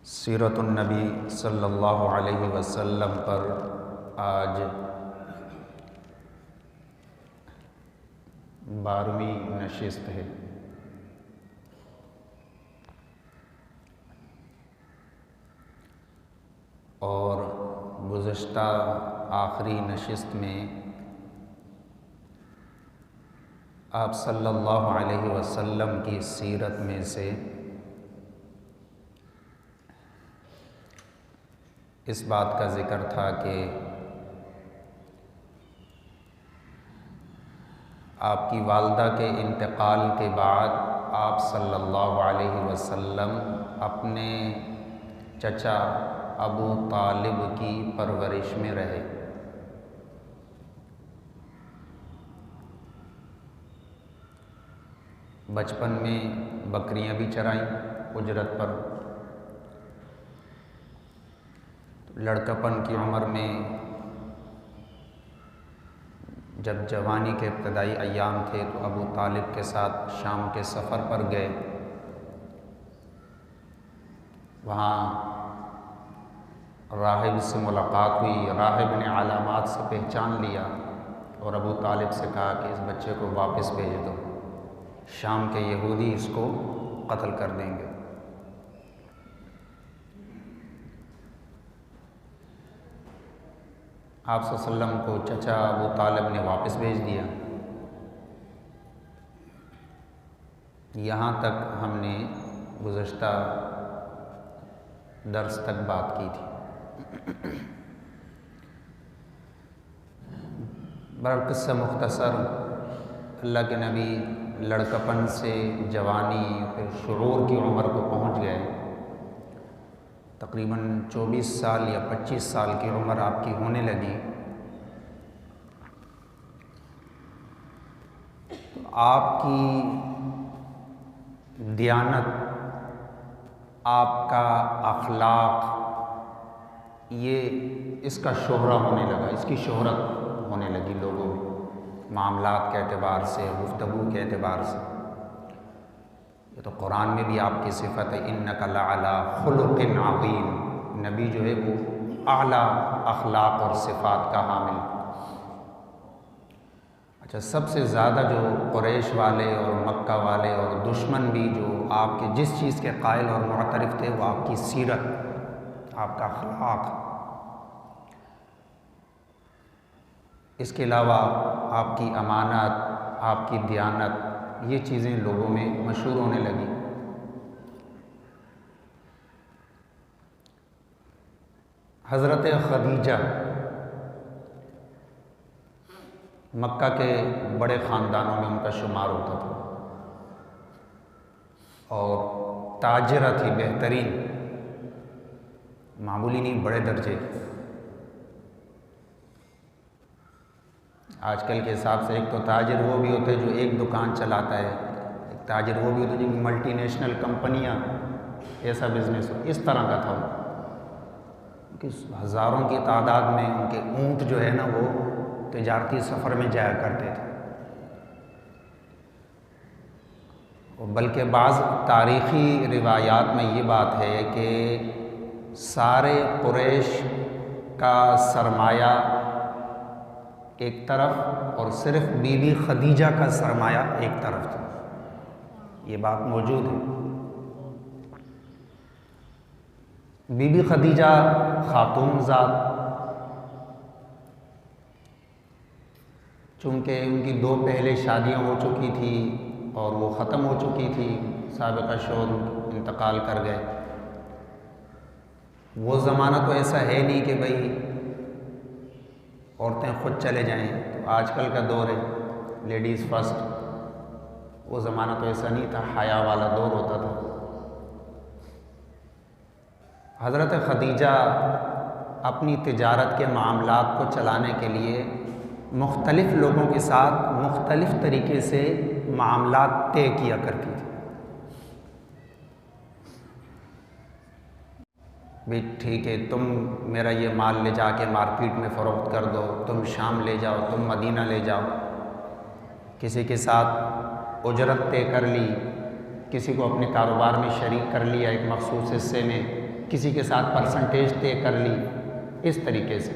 सीरतुन्नबी सल्लल्लाहु अलैहि वसल्लम पर आज 12वीं नशिस्त है। और गुज़श्ता आखिरी नशिस्त में आप सल्लल्लाहु अलैहि वसल्लम की सीरत में से इस बात का ज़िक्र था कि आपकी वालदा के इंतकाल के बाद आप सल्लल्लाहु अलैहि वसल्लम अपने चचा अबू तालिब की परवरिश में रहे। बचपन में बकरियां भी चराईं उजरत पर। लड़कपन की उम्र में जब जवानी के इब्तदाई अय्याम थे तो अबू तालिब के साथ शाम के सफ़र पर गए। वहाँ राहिब से मुलाकात हुई। राहिब ने अलामात से पहचान लिया और अबू तालिब से कहा कि इस बच्चे को वापस भेज दो, शाम के यहूदी इसको कत्ल कर देंगे। आप सल्लल्लाहु अलैहि वसल्लम को चचा अबू तालिब ने वापस भेज दिया। यहाँ तक हमने गुज़श्ता दर्स तक बात की थी। बरक़िस्सा मुख्तसर, अल्लाह के नबी लड़कपन से जवानी फिर शुऊर की उम्र को पहुँच गए। तकरीबन 24 साल या 25 साल की उम्र आपकी होने लगी तो आपकी दियानत, आपका अखलाक, ये इसका शोहरा होने लगा, इसकी शोहरत होने लगी लोगों में, मामलात के एतबार से, गुफ्तगू के एतबार से। ये तो कुरान में भी आपकी सिफ़त है, इन्नका लअला खुलुक़िन अज़ीम। नबी जो है वो आला अखलाक और सिफ़ात का हामिल। अच्छा, सबसे ज़्यादा जो कुरैश वाले और मक्का वाले और दुश्मन भी जो आपके जिस चीज़ के कायल और मुअतरिफ़ थे वो आपकी सीरत, आपका अखलाक। इसके अलावा आपकी अमानत, आपकी दियानत, ये चीज़ें लोगों में मशहूर होने लगी। हज़रत खदीजा मक्का के बड़े ख़ानदानों में उनका शुमार होता था और ताजिरा थी, बेहतरीन, मामूली नहीं, बड़े दर्जे। आजकल के हिसाब से एक तो ताजिर वो भी होते हैं जो एक दुकान चलाता है, एक ताजिर वो भी होते हैं जिनकी मल्टीनेशनल कंपनियां, ऐसा बिजनेस हो, इस तरह का था वो। कि हज़ारों की तादाद में उनके ऊँट जो है ना वो तिजारती सफ़र में जाया करते थे। और बल्कि बाज़ तारीख़ी रिवायात में ये बात है कि सारे कुरैश का सरमाया एक तरफ और सिर्फ बीबी खदीजा का सरमाया एक तरफ था। ये बात मौजूद है। बीबी खदीजा खातून ज़ात, चूँकि उनकी 2 पहले शादियाँ हो चुकी थी और वो ख़त्म हो चुकी थी, साबिक़ा शौहर इंतकाल कर गए। वो ज़माना तो ऐसा है नहीं कि भाई औरतें खुद चले जाएं, तो आजकल का दौर है लेडीज़ फर्स्ट। वो ज़माना तो ऐसा नहीं था, हया वाला दौर होता था। हज़रत खदीजा अपनी तिजारत के मामलात को चलाने के लिए मुख्तलिफ़ लोगों के साथ मुख्तलिफ़ तरीके से मामलात तय किया करती थी। भी ठीक है, तुम मेरा ये माल ले जाके मार्केट में फ़रोख्त कर दो, तुम शाम ले जाओ, तुम मदीना ले जाओ। किसी के साथ उजरत तय कर ली, किसी को अपने कारोबार में शरीक कर लिया एक मखसूस हिस्से में, किसी के साथ परसेंटेज तय कर ली, इस तरीके से।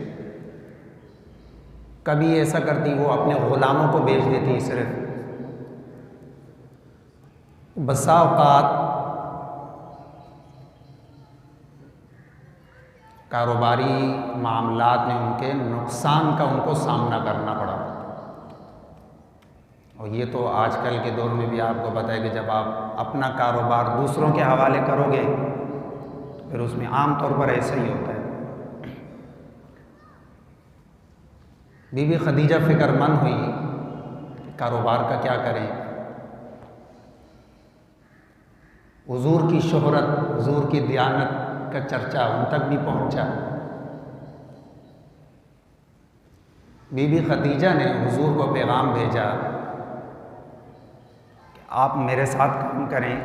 कभी ऐसा करती वो अपने ग़ुलामों को बेच देती सिर्फ। बसा औक़ात कारोबारी मामलात में उनके नुकसान का उनको सामना करना पड़ा। और ये तो आजकल के दौर में भी आपको पता है कि जब आप अपना कारोबार दूसरों के हवाले करोगे फिर उसमें आम तौर पर ऐसा ही होता है। बीबी खदीजा फ़िक्रमंद हुई कि कारोबार का क्या करें। हुजूर की शोहरत, हुजूर की दियानत का चर्चा उन तक भी पहुंचा। बीबी खदीजा ने हुजूर को पैगाम भेजा कि आप मेरे साथ काम करें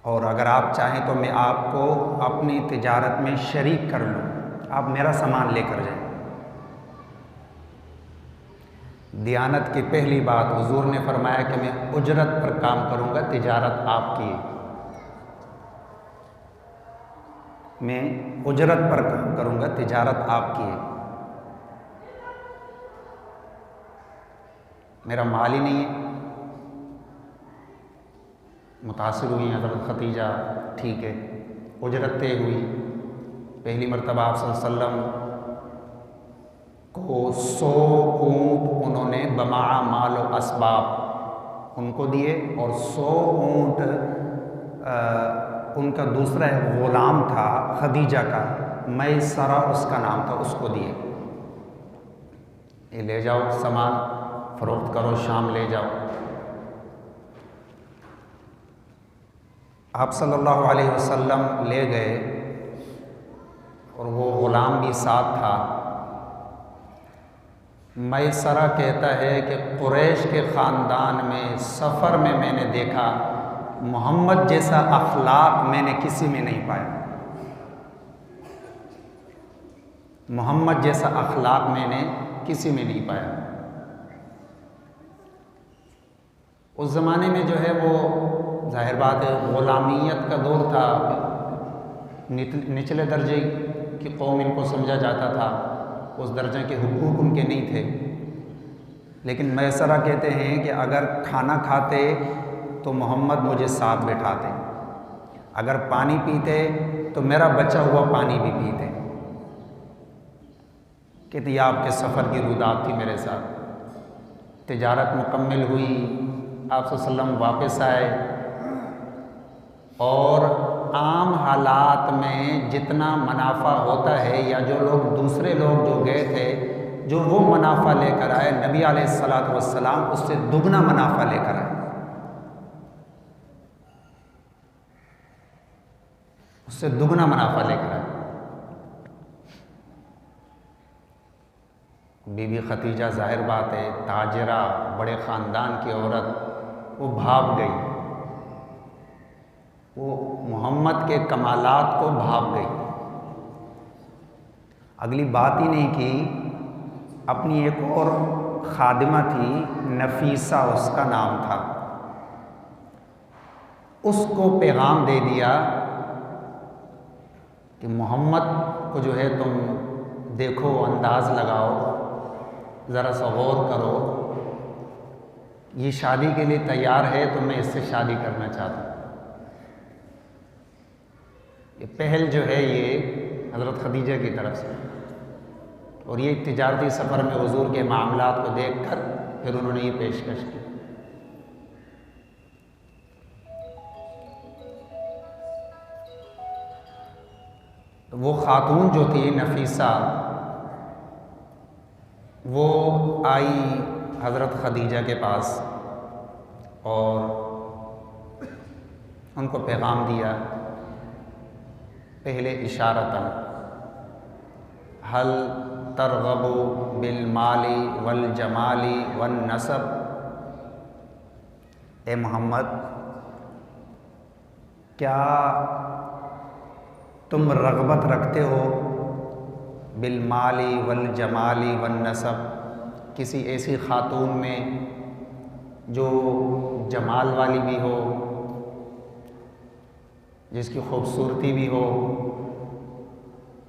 और अगर आप चाहें तो मैं आपको अपनी तिजारत में शरीक कर लूँ, आप मेरा सामान लेकर जाएं। दियानत की पहली बात हुजूर ने फरमाया कि मैं उजरत पर काम करूँगा, तिजारत आपकी है। मैं उजरत पर काम करूँगा, तिजारत आपकी है, मेरा माल ही नहीं है। मुतासिर हुई हज़रत खदीजा, ठीक है। उजरत तय हुई। पहली मरतबा आप सल्लल्लाहु अलैहि वसल्लम को 100 ऊँट उन्होंने बमा माल व असबाब उनको दिए और 100 ऊँट उनका दूसरा ग़ुलाम था खदीजा का, मैसरा उसका नाम था, उसको दिए। ये ले जाओ सामान, फ़रोख्त करो, शाम ले जाओ। आप सल्लल्लाहु अलैहि वसल्लम ले गए और वो ग़ुलाम भी साथ था। मैसरा कहता है कि कुरैश के ख़ानदान में सफ़र में मैंने देखा मोहम्मद जैसा अखलाक मैंने किसी में नहीं पाया। मोहम्मद जैसा अखलाक मैंने किसी में नहीं पाया। उस ज़माने में जो है वो ज़ाहिर बात है ग़ुलामियत का दौर था, निचले दर्जे की कौम इनको समझा जाता था, उस दर्जे के हुकूक उनके नहीं थे। लेकिन मैसरा कहते हैं कि अगर खाना खाते तो मोहम्मद मुझे साथ बैठाते, अगर पानी पीते तो मेरा बचा हुआ पानी भी पीते। कहते यह आपके सफ़र की रुदात थी मेरे साथ। तिजारत मुकम्मल हुई, आप सल्लल्लाहु अलैहि वसल्लम वापस आए और आम हालात में जितना मुनाफा होता है या जो लोग दूसरे लोग जो गए थे जो वो मुनाफा लेकर आए, नबी अलैहिस्सलातु वस्सलाम उससे दुगना मुनाफा लेकर आए, उससे दुगना मुनाफा लेकर आए। बीबी खदीजा ज़ाहिर बात है ताजरा, बड़े ख़ानदान की औरत, वो भाग गई, वो मोहम्मद के कमालात को भाग गई। अगली बात ही नहीं की। अपनी एक और खादिमा थी नफीसा उसका नाम था, उसको पैगाम दे दिया कि मोहम्मद को जो है तुम देखो, अंदाज़ लगाओ, ज़रा सा गौर करो, ये शादी के लिए तैयार है तो मैं इससे शादी करना चाहता हूँ। ये पहल जो है ये हज़रत खदीजा की तरफ से, और ये तिजारती सफ़र में हुजूर के मामलात को देखकर फिर उन्होंने ये पेशकश की। तो वो खातून जो थी नफीसा, वो आई हज़रत खदीजा के पास और उनको पैगाम दिया। पहले इशारतन, हल तरगबु बिल माली वल जमाली वन नसब, ए मोहम्मद क्या तुम रग़बत रखते हो बिल माली वल जमाली वन नसब, किसी ऐसी खातून में जो जमाल वाली भी हो जिसकी खूबसूरती भी हो,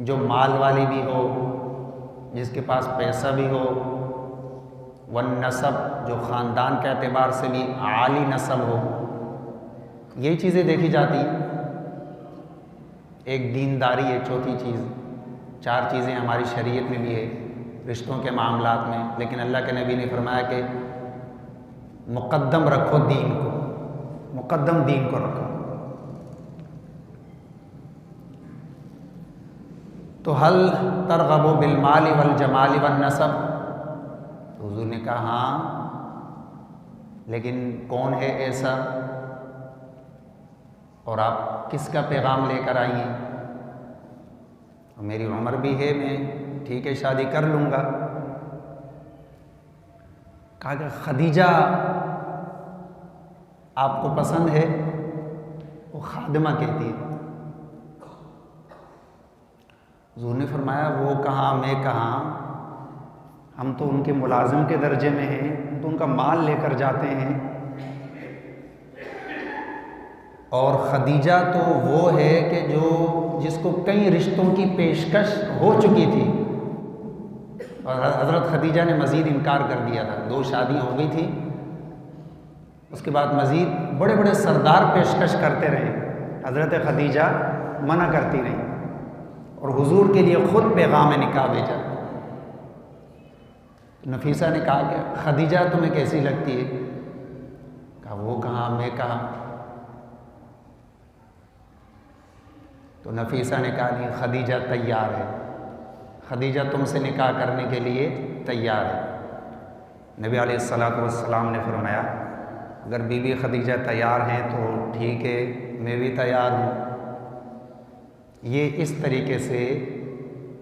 जो माल वाली भी हो, जिसके पास पैसा भी हो, वन नसब, जो ख़ानदान के एतबार से भी आली नस्ल हो, यही चीज़ें देखी जाती हैं। एक दीनदारी है चौथी चीज़। 4 चीज़ें हमारी शरीयत में भी है रिश्तों के मामलात में, लेकिन अल्लाह के नबी ने फरमाया कि मुक़द्दम रखो दीन को, मुक़द्दम दीन को रखो। तो हल तरग़बु बिल माली वल जमाली वन नसब, तो हुज़ूर ने कहा हाँ, लेकिन कौन है ऐसा और आप किसका पैगाम लेकर आई हैं? मेरी उम्र भी है, मैं ठीक है शादी कर लूँगा। कहा कि खदीजा आपको पसंद है? वो खादिमा कहती है। हुज़ूर ने फरमाया वो कहाँ, मैं कहाँ, हम तो उनके मुलाजिम के दर्जे में हैं, तो उनका माल लेकर जाते हैं। और खदीजा तो वो है कि जो जिसको कई रिश्तों की पेशकश हो चुकी थी, और हज़रत खदीजा ने मज़ीद इनकार कर दिया था। 2 शादियाँ हो गई थी, उसके बाद मज़ीद बड़े बड़े सरदार पेशकश करते रहे, हज़रत खदीजा मना करती रही और हुजूर के लिए ख़ुद पैगाम निकाह भेजा। नफीसा ने कहा कि खदीजा तुम्हें कैसी लगती है? कहा वो कहाँ, मैं कहा। तो नफीसा ने कहा नहीं, खदीजा तैयार है, खदीजा तुमसे निकाह करने के लिए तैयार है। नबी अलैहिस्सलातु वस्सलाम ने फरमाया अगर बीबी खदीजा तैयार हैं तो ठीक है, मैं भी तैयार हूँ। ये इस तरीके से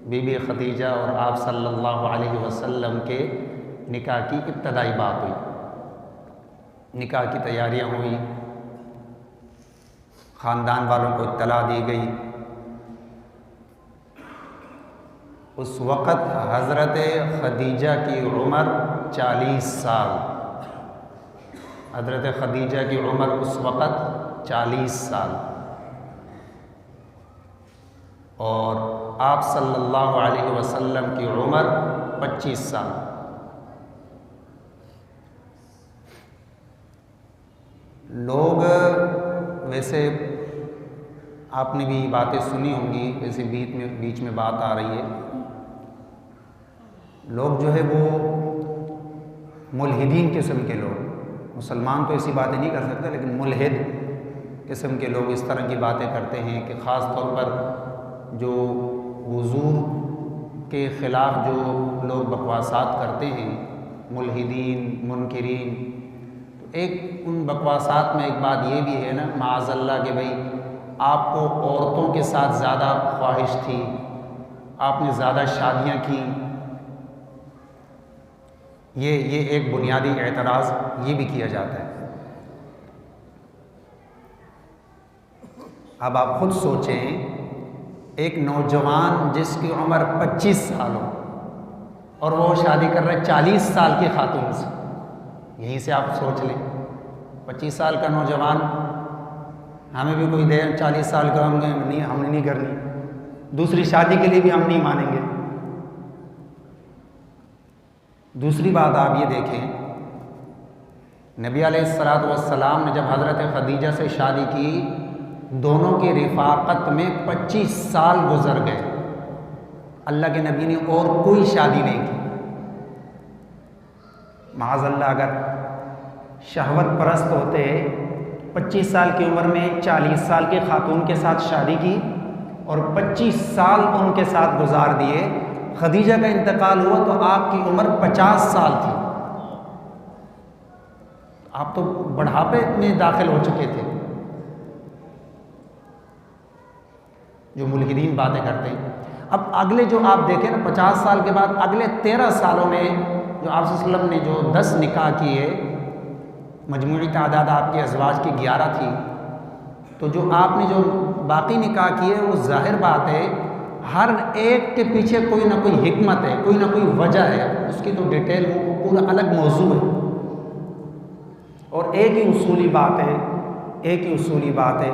बीबी खदीजा और आप सल्लल्लाहु अलैहि वसल्लम के निकाह की इब्तदाई बात हुई। निकाह की तैयारियाँ हुई, ख़ानदान वालों को इत्तला दी गई। उस वक़्त हज़रत खदीजा की उम्र 40 साल, हज़रत खदीजा की उम्र उस वक़्त 40 साल और आप सल्लल्लाहु अलैहि वसल्लम की उम्र 25 साल। लोग वैसे आपने भी बातें सुनी होंगी, ऐसे बीच में बात आ रही है, लोग जो है वो मुल्हिदीन किस्म के लोग, मुसलमान तो ऐसी बातें नहीं कर सकते, लेकिन मुल्हिद किस्म के लोग इस तरह की बातें करते हैं कि ख़ास तौर पर जो हुजूर के ख़िलाफ़ जो लोग बकवासात करते हैं, मुल्हिदीन, मुनकिरीन, तो एक उन बकवासात में एक बात ये भी है ना, माअज़ल्लाह कि भाई आपको औरतों के साथ ज़्यादा ख्वाहिश थी, आपने ज़्यादा शादियाँ की। ये एक बुनियादी एतराज़ ये भी किया जाता है। अब आप खुद सोचें, एक नौजवान जिसकी उम्र 25 साल हो और वो शादी कर रहा है 40 साल की खातून से, यहीं से आप सोच लें 25 साल का नौजवान, हमें भी कोई दे 40 साल का, हमने नहीं करनी, दूसरी शादी के लिए भी हम नहीं मानेंगे। दूसरी बात आप ये देखें, नबी अलैहिस्सलातु वस्सलाम ने जब हज़रत खदीजा से शादी की, दोनों की रिफ़ाक़त में 25 साल गुजर गए। अल्लाह के नबी ने और कोई शादी नहीं की। माअज़ल्लाह अगर शहवत परस्त होते, 25 साल की उम्र में 40 साल के खातून के साथ शादी की और 25 साल उनके साथ गुजार दिए, खदीजा का इंतकाल हुआ तो आपकी उम्र 50 साल थी, आप तो बुढ़ापे में दाखिल हो चुके थे। जो मुल्हिदीन बातें करते हैं। अब अगले जो आप देखें ना, 50 साल के बाद अगले 13 सालों में जो आप सल्लल्लाहु अलैहि वसल्लम ने जो 10 निकाह किए, मजमूई तादाद आपके अज़वाज की 11 थी, तो जो आपने जो बाकी निकाह किए, वो ज़ाहिर बात है हर एक के पीछे कोई ना कोई हिकमत है, कोई ना कोई वजह है, उसकी तो डिटेल वो पूरा अलग मौजू है। और एक ही उसूली बात है,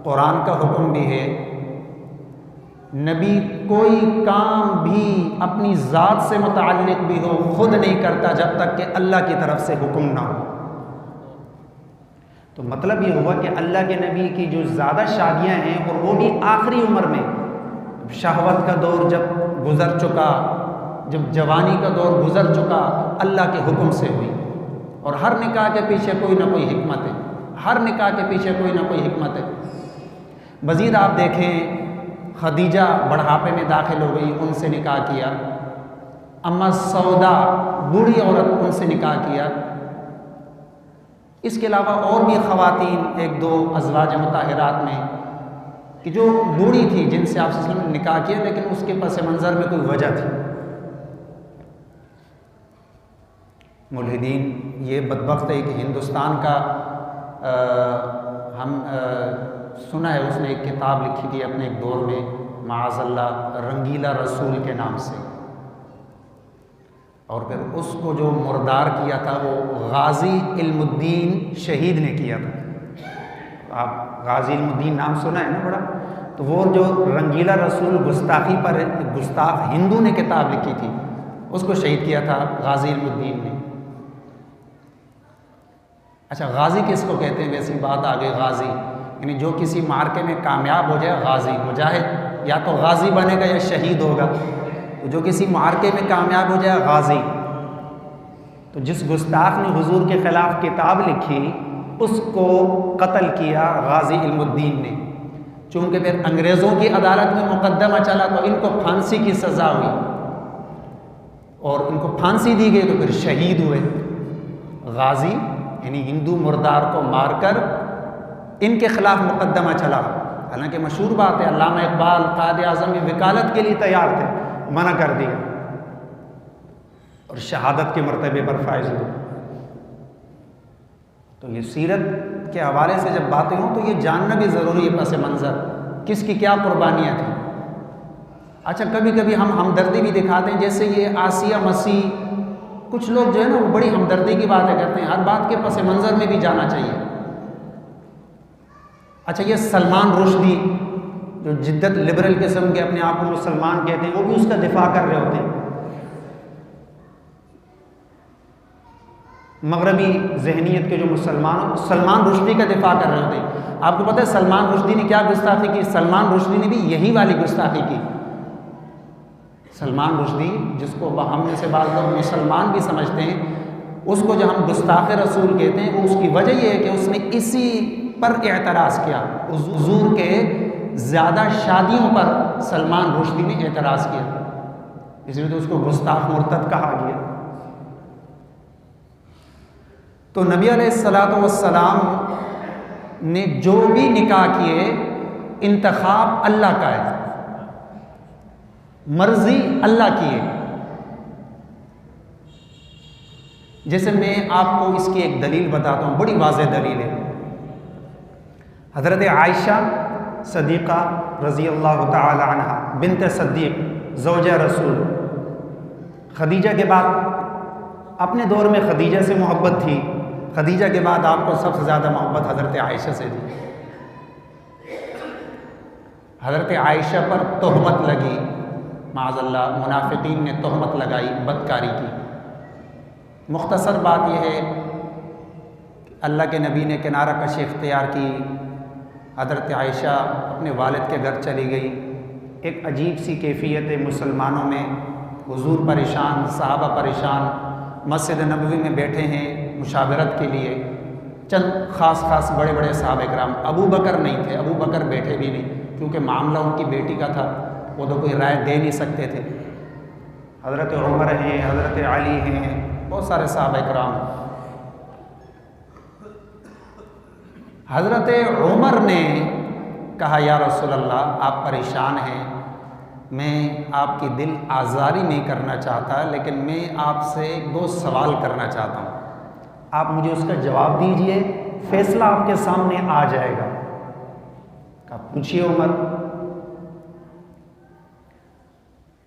कुरान का हुक्म भी है, नबी कोई काम भी अपनी ज़ात से मुताल्लिक़ भी हो खुद नहीं करता जब तक कि अल्लाह की तरफ से हुक्म ना हो। तो मतलब ये हुआ कि अल्लाह के नबी की जो ज़्यादा शादियां हैं और वो भी आखिरी उम्र में, शहवत का दौर जब गुज़र चुका, जब जवानी का दौर गुज़र चुका, अल्लाह के हुक्म से हुई। और हर निकाह के पीछे कोई ना कोई हिकमत है, हर निकाह के पीछे कोई ना कोई हिकमत है। मज़ीद आप देखें, खदीजा बढ़ापे में दाखिल हो गई, उनसे निकाह किया। अम्मा सौदा बूढ़ी औरत, उनसे निकाह किया। इसके अलावा और भी ख़वातीन एक दो अज़वाज मुताहिरात में कि जो बूढ़ी थी, जिनसे आप सल्लल्लाहु अलैहि वसल्लम ने निकाह किया, लेकिन उसके पस मंज़र में कोई वजह थी। मुल्हिदीन ये बदबख्त है कि हिंदुस्तान का सुना है, उसने एक किताब लिखी थी अपने एक दौर में, माअज़ल्लाह, रंगीला रसूल के नाम से, और फिर उसको जो मुर्दार किया था वो गाज़ी इल्मुद्दीन शहीद ने किया था। आप गाज़ी इल्मुद्दीन नाम सुना है ना बड़ा, तो वो जो रंगीला रसूल गुस्ताखी पर गुस्ताख हिंदू ने किताब लिखी थी, उसको शहीद किया था गाज़ी इल्मुद्दीन ने। अच्छा, गाज़ी किसको कहते हैं? वैसी बात आ गई, गाज़ी यानी जो किसी मार्के में कामयाब हो जाए, गाज़ी। मुजाहिद या तो गाज़ी बनेगा या शहीद होगा, तो जो किसी मार्के में कामयाब हो जाए, गाज़ी। तो जिस गुस्ताख ने हुजूर के ख़िलाफ़ किताब लिखी, उसको कत्ल किया गाज़ी इल्मुद्दीन ने। चूँकि फिर अंग्रेज़ों की अदालत में मुकदमा चला तो इनको फांसी की सज़ा हुई, और इनको फांसी दी गई तो फिर शहीद हुए। गाज़ी यानी हिंदू मुर्दार को मारकर इनके ख़िलाफ़ मुकदमा चला। हालांकि मशहूर बात है, अल्लामा इकबाल कायदे आज़म की वकालत के लिए तैयार थे, मना कर दिया और शहादत के मर्तबे पर फायज हुए। तो ये सीरत के हवाले से जब बातें हों तो ये जानना भी ज़रूरी है, पस मंज़र किसकी क्या कुर्बानियाँ थी। अच्छा, कभी कभी हम हमदर्दी भी दिखाते हैं, जैसे ये आसिया मसीह, कुछ लोग जो है ना वो बड़ी हमदर्दी की बातें करते हैं, हर बात के पस मंज़र में भी जाना चाहिए। अच्छा, ये सलमान रुश्दी जो जिद्दत लिबरल किस्म के अपने आप को मुसलमान कहते हैं, वो भी उसका दिफा कर रहे होते हैं। मगरबी जहनीत के जो मुसलमान, सलमान रुश्दी का दिफा कर रहे होते हैं। आपको पता है सलमान रुश्दी ने क्या गुस्ताखी की? सलमान रुश्दी ने भी यही वाली गुस्ताखी की। सलमान रुश्दी, जिसको हम में से बाज़ लोग मुसलमान भी समझते हैं, उसको जो हम गुस्ताख रसूल कहते हैं, वो उसकी वजह ये है कि उसने इसी पर एतराज़ किया। हुज़ूर के ज़्यादा शादियों पर सलमान रुश्दी ने एतराज़ किया, इसलिए तो उसको गुस्ताख मुर्तद कहा गया। तो नबी अलैहिस्सलातु वस्सलाम ने जो भी निकाह किए, इंतखाब अल्लाह का है, मर्जी अल्लाह की है। जैसे मैं आपको इसकी एक दलील बताता हूँ, बड़ी वाज़ेह दलील है। हज़रत आयशा सदीक़ा रज़ी अल्लाह ताला अन्हा बिन्त सद्दीक़ ज़ौजा रसूल, खदीजा के बाद अपने दौर में खदीजा से मोहब्बत थी, खदीजा के बाद आपको सबसे ज़्यादा मोहब्बत हज़रत आयशा से थी। हज़रत आयशा पर तोहमत लगी, माज़अल्लाह मुनाफिकीन ने तोहमत लगाई बदकारी की। मुख्तसर बात यह है, अल्लाह के नबी ने किनारा कशी इख्तियार की, हज़रत आयशा अपने वालिद के घर चली गई। एक अजीब सी कैफियत है मुसलमानों में, हुजूर परेशान, सहाबा परेशान, मस्जिद नबवी में बैठे हैं मुशावरत के लिए। चंद ख़ास बड़े बड़े सहाबा इकराम, अबू बकर नहीं थे, अबू बकर बैठे भी नहीं, क्योंकि मामला उनकी बेटी का था, वो तो कोई राय दे नहीं सकते थे। हज़रत उमर हैं, हज़रत अली हैं, बहुत सारे सहाबा इकराम। हज़रत उमर ने कहा, या रसूल अल्लाह, आप परेशान हैं, मैं आपकी दिल आज़ारी नहीं करना चाहता, लेकिन मैं आपसे दो सवाल करना चाहता हूँ, आप मुझे उसका जवाब दीजिए, फैसला आपके सामने आ जाएगा। कहा, पूछिए उमर।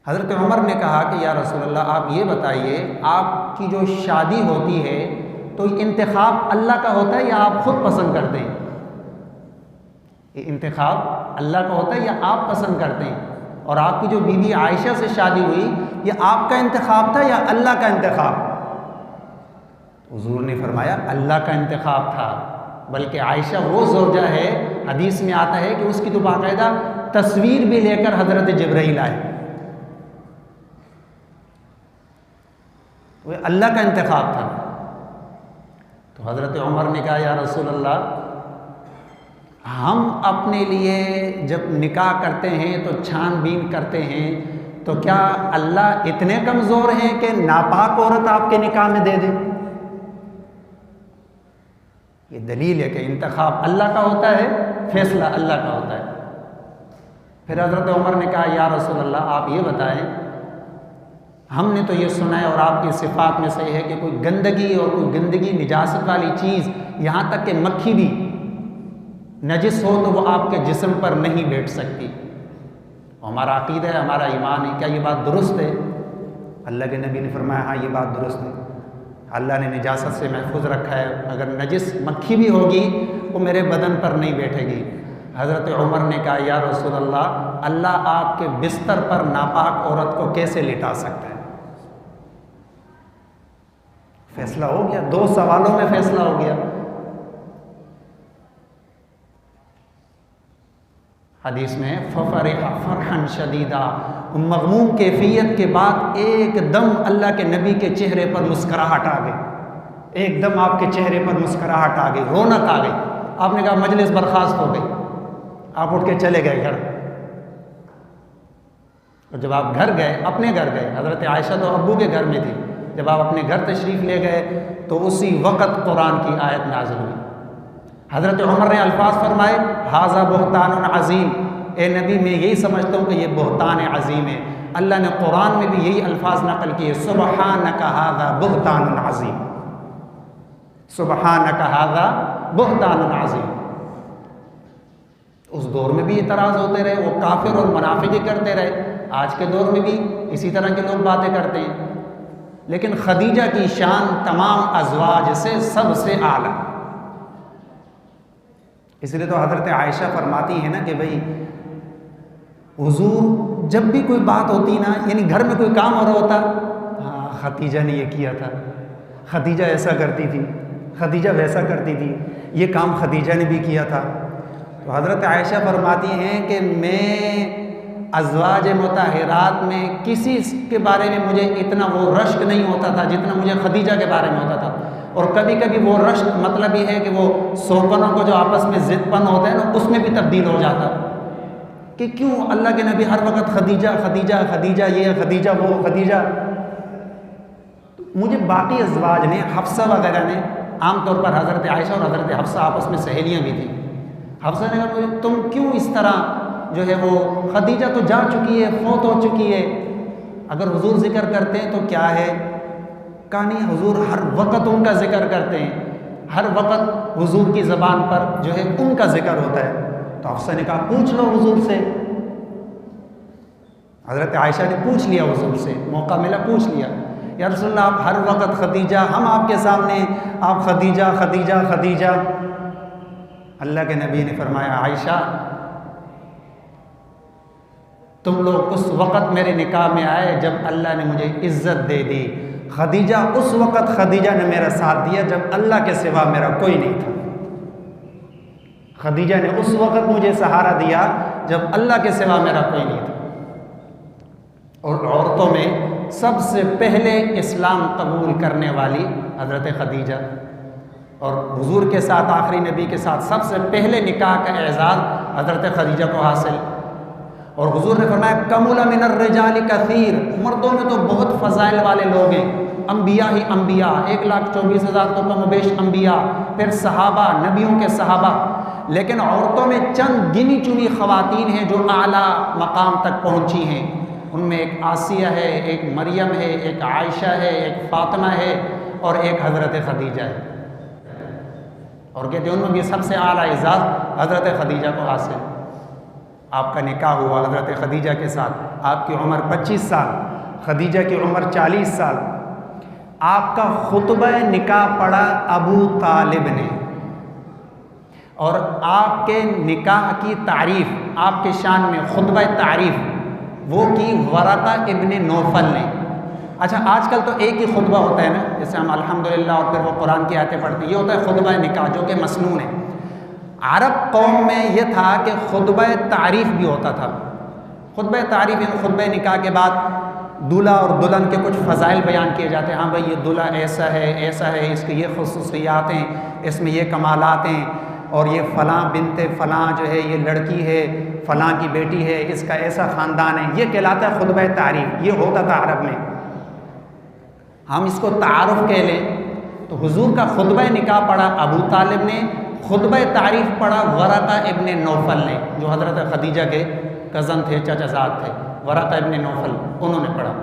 हज़रत उमर ने कहा कि या रसूल अल्लाह, आप ये बताइए, आपकी जो शादी होती है तो इंतखाब अल्लाह का होता है या आप खुद पसंद करते हैं? ये इंतखाब अल्लाह का होता है या आप पसंद करते हैं? और आपकी जो बीवी आयशा से शादी हुई, ये आपका इंतखाब था या अल्लाह का इंतखाब? हुजूर ने फरमाया अल्लाह का इंतखाब था। बल्कि आयशा वो ज़ौजा है, हदीस में आता है कि उसकी तो बाकायदा तस्वीर भी लेकर हज़रत जिब्राइल आए। वो अल्लाह का इंतखाब था। तो हज़रत उमर ने कहा या रसूल अल्लाह, हम अपने लिए जब निकाह करते हैं तो छानबीन करते हैं, तो क्या अल्लाह इतने कमज़ोर हैं कि नापाक औरत आपके निकाह में दे दे? ये दलील है कि इंतखाब अल्लाह का होता है, फैसला अल्लाह का होता है। फिर हज़रत उमर ने कहा या रसूल अल्लाह, आप ये बताएं, हमने तो ये सुना है और आपकी सिफात में सही है कि कोई गंदगी और कोई गंदगी निजासत वाली चीज़, यहाँ तक कि मक्खी भी नजिस हो तो वो आपके जिस्म पर नहीं बैठ सकती। हमारा अक़ीदा है, हमारा ईमान है। क्या ये बात दुरुस्त है? अल्लाह के नबी ने फरमाया हाँ, ये बात दुरुस्त है। अल्लाह ने निजासत से महफूज रखा है। अगर नजिस मक्खी भी होगी वो मेरे बदन पर नहीं बैठेगी। हज़रत उमर ने कहा या रसूल अल्लाह, अल्लाह आपके बिस्तर पर नापाक औरत को कैसे लिटा सकता है? फैसला हो गया, 2 सवालों में फैसला हो गया। हदीस में फरहन शदीदा, मगमूम कैफियत के बाद एकदम अल्लाह के नबी के चेहरे पर मुस्कुराहट आ गई। एकदम आपके चेहरे पर मुस्कुराहट आ गई, रौनक आ गई। आपने कहा मजलिस बर्खास्त हो गई, आप उठ के चले गए घर। और जब आप घर गए, अपने घर गए, हज़रत आयशा तो अब्बू के घर में थी, जब आप अपने घर तशरीफ़ ले गए तो उसी वक़्त कुरान की आयत नाज़िल हुई। हज़रत उमर ने अल्फाज फरमाए हाज़ा बुहतान अज़ीम, ए नबी मैं यही समझता हूँ कि ये बुहतान अज़ीम है। अल्लाह ने कुरान में भी यही अल्फाज नकल किए, सुबहानक हाज़ा बुहतान अज़ीम, सुबहानक हाज़ा बुहतान अज़ीम। उस दौर में भी इतराज़ होते रहे, वो काफिर और मुनाफिक करते रहे। आज के दौर में भी इसी तरह के लोग बातें करते हैं। लेकिन खदीजा की शान तमाम अज़वाज से सबसे आला। इसलिए तो हज़रत आयशा फरमाती है ना कि भाई हुजूर जब भी कोई बात होती ना, यानी घर में कोई काम हो रहा होता, हाँ खदीजा ने ये किया था, खदीजा ऐसा करती थी, खदीजा वैसा करती थी, ये काम खदीजा ने भी किया था। तो हज़रत आयशा फरमाती हैं कि मैं अज़वाज मुताहिरात में किसी के बारे में मुझे इतना वो रश्क नहीं होता था जितना मुझे खदीजा के बारे में होता था। और कभी कभी वो रश्क मतलब ये है कि वो सोकनों को जो आपस में ज़िदपन होता है ना, उसमें भी तब्दील हो जाता कि क्यों अल्लाह के नबी हर वक्त खदीजा खदीजा खदीजा, ये खदीजा वो खदीजा। मुझे बाकी अज़वाज ने, हफ्सा वगैरह ने, आमतौर पर हज़रत आयशा और हज़रत हफ्सा आपस में सहेलियाँ भी थी। हफ्सा ने कहा तुम क्यों इस तरह जो है वो, खदीजा तो जा चुकी है, फौत हो चुकी है, अगर हुजूर ज़िक्र करते हैं तो क्या है? कहा नहीं, हुजूर हर वक्त उनका ज़िक्र करते हैं, हर वक्त हुजूर की ज़बान पर जो है उनका ज़िक्र होता है। तो हफ्सा ने कहा पूछ लो हुजूर से। हज़रत आयशा ने पूछ लिया हुजूर से, मौका मिला पूछ लिया, या रसूलल्लाह आप हर वक्त खदीजा, हम आपके सामने आप खदीजा खदीजा खदीजा। अल्लाह के नबी ने फरमाया आयशा तुम लोग उस वक़्त मेरे निकाह में आए जब अल्लाह ने मुझे इज़्ज़त दे दी। खदीजा उस वक़्त खदीजा ने मेरा साथ दिया जब अल्लाह के सिवा मेरा कोई नहीं था। खदीजा ने उस वक़्त मुझे सहारा दिया जब अल्लाह के सिवा मेरा कोई नहीं था। और औरतों में सबसे पहले इस्लाम कबूल करने वाली हज़रत खदीजा, और हुजूर के साथ आखिरी नबी के साथ सबसे पहले निकाह का एजाज़ हज़रत खदीजा को हासिल। और हुजूर ने फरमाया कमुला मिनर रिजाल कसीर, मर्दों में तो बहुत फ़ज़ाइल वाले लोग हैं, अम्बिया ही अम्बिया, 1,24,000 तो कमोबेश अम्बिया, फिर सहाबा, नबियों के सहाबा। लेकिन औरतों में चंद गिनी चुनी ख़वातीन हैं जो आला मकाम तक पहुँची हैं। उनमें एक आसिया है, एक मरियम है, एक आयशा है, एक फ़ातिमा है और एक हज़रत खदीजा है। और कहते हैं उनमें भी सबसे आला इज़्ज़त हज़रत खदीजा को हासिल। आपका निकाह हुआ हज़रत खदीजा के साथ, आपकी उम्र 25 साल, खदीजा की उम्र 40 साल। आपका खुतबा निकाह पढ़ा अबू तालिब ने, और आपके निकाह की तारीफ़, आपके शान में खुतबा तारीफ़ वो की वरक़ा इब्न नौफल ने। अच्छा, आजकल तो एक ही खुतबा होता है ना, जैसे हम अल्हम्दुलिल्लाह और फिर वो कुरान की आयतें पढ़ते हैं, ये होता है खुतबा निकाह जो कि मसनून है। अरब कौम में ये था कि खुतबा तारीफ़ भी होता था। खुतबा तारीफ़ यानी खुतबा निकाह के बाद दूल्हा और दुल्हन के कुछ फ़ज़ाइल बयान किए जाते हैं। हाँ भाई, ये दूल्हा ऐसा है, इसके ये ख़ुसूसियात हैं, इसमें ये कमालात हैं, और ये फ़लाँ बिनते फ़लाँ जो है ये लड़की है, फ़लाँ की बेटी है, इसका ऐसा ख़ानदान है। ये कहलाता है खुतबा तारीफ़। ये होता था अरब में। हम इसको तारुफ़ कह लें तो हुज़ूर का खुतबा निकाह पढ़ा अबू तालिब ने, खुतबा तारीफ़ पढ़ा वरक़ा इब्न नौफल ने, जो हज़रत खदीजा के कज़न थे, चचाज़ाद थे, वरक़ा इब्न नौफल, उन्होंने पढ़ा।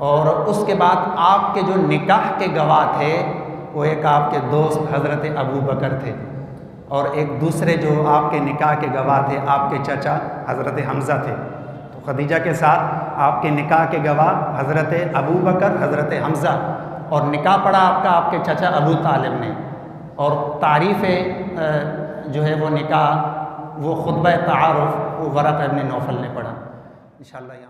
और उसके बाद आपके जो निकाह के गवाह थे वो एक आपके दोस्त हज़रत अबू बकर थे, और एक दूसरे जो आपके निकाह के गवाह थे आपके चचा हज़रत हमज़ा थे। तो खदीजा के साथ आपके निकाह के गवाह हज़रत अबू बकर, हज़रत हमज़ा, और निकाह पढ़ा आपका आपके चचा अबू तालिब ने। और तारीफ़ जो है वो निकाह, वो खुतबा तारुफ़ वो वरक़ा इब्न नौफल ने पढ़ा। इंशाअल्लाह।